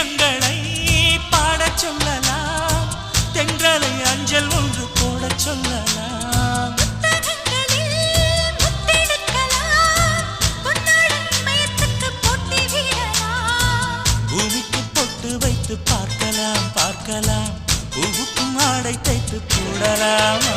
கீதங்களை பாடச் சொல்லலாம், தென்றலை அஞ்சல் ஒன்று போடச் சொல்லலாம். பூமிக்கு பொட்டு வைத்து பார்க்கலாம் பார்க்கலாம், பூவுக்கும் ஆடை தைத்து போடலாமா?